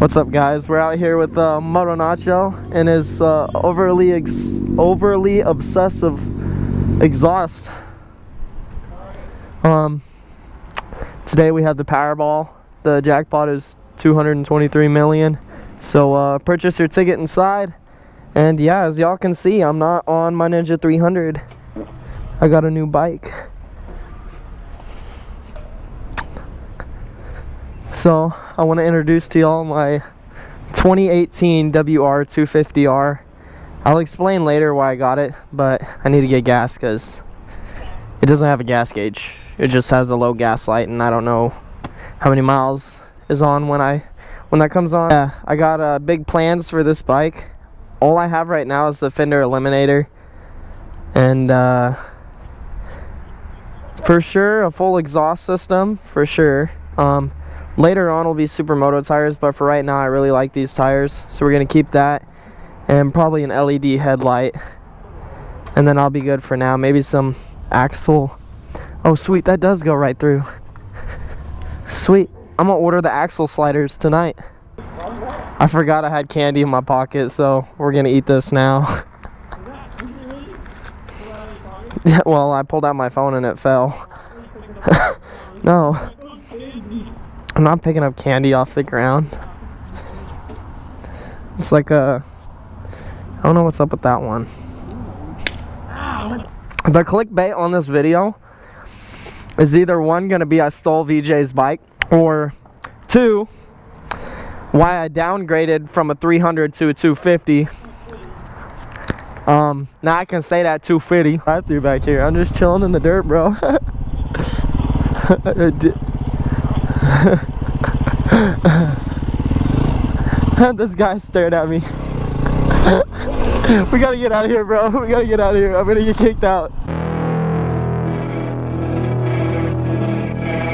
What's up, guys? We're out here with Moto Nacho and his overly obsessive exhaust. Today we have the Powerball. The jackpot is 223 million. So purchase your ticket inside. And yeah, as y'all can see, I'm not on my Ninja 300. I got a new bike. So I want to introduce to y'all my 2018 WR250R. I'll explain later why I got it, but I need to get gas because it doesn't have a gas gauge. It just has a low gas light, and I don't know how many miles is on when that comes on. Yeah, I got big plans for this bike. All I have right now is the fender eliminator, and for sure a full exhaust system for sure. Later on will be Supermoto tires, but for right now I really like these tires, so we're gonna keep that, and probably an LED headlight, and then I'll be good for now. Maybe some axle. Oh sweet, that does go right through. Sweet, I'm gonna order the axle sliders tonight. I forgot I had candy in my pocket, so we're gonna eat this now. Yeah, well, I pulled out my phone and it fell. No, I'm not picking up candy off the ground. It's like I don't know what's up with that one. The clickbait on this video is either one gonna be I stole VJ's bike, or two, why I downgraded from a 300 to a 250. Now I can say that 250. I threw back here. I'm just chilling in the dirt, bro. This guy stared at me. We gotta get out of here, bro. We gotta get out of here. I'm gonna get kicked out.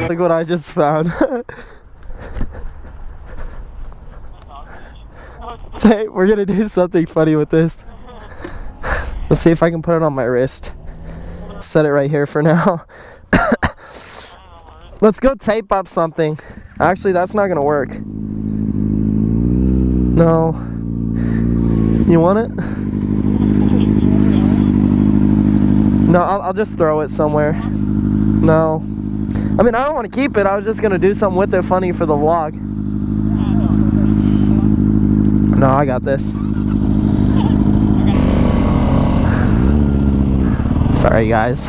Look what I just found. Hey, we're gonna do something funny with this. Let's see if I can put it on my wrist. Set it right here for now. Let's go tape up something. Actually, that's not gonna work. No. You want it? No, I'll just throw it somewhere. No. I mean, I don't want to keep it. I was just gonna do something with it funny for the vlog. No, I got this. Sorry, guys.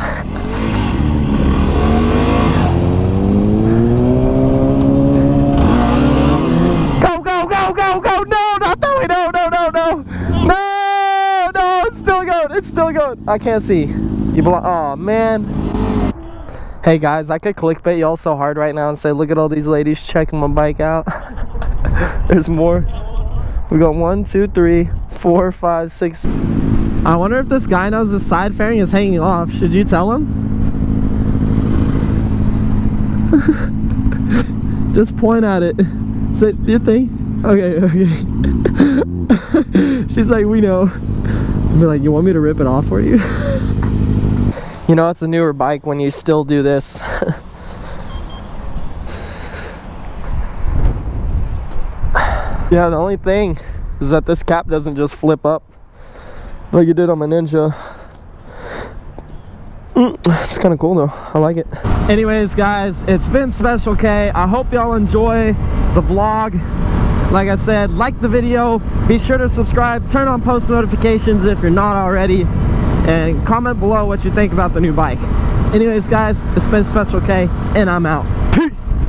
Go, go, go, go, go! No, not that way! No, no, no, no! No, no! It's still going! It's still going! I can't see. You belong. Oh man. Hey guys, I could clickbait y'all so hard right now and say, look at all these ladies checking my bike out. There's more. We got 1, 2, 3, 4, 5, 6. I wonder if this guy knows the side fairing is hanging off. Should you tell him? Just point at it. Say your thing. Okay, okay. She's like, we know. I'll be like, you want me to rip it off for you? You know, it's a newer bike when you still do this. Yeah, the only thing is that this cap doesn't just flip up like it did on my Ninja. It's kind of cool though. I like it. Anyways, guys, it's been Special K. I hope y'all enjoy the vlog. Like I said, like the video. Be sure to subscribe. Turn on post notifications if you're not already. And comment below what you think about the new bike. Anyways, guys, it's been Special K, and I'm out. Peace!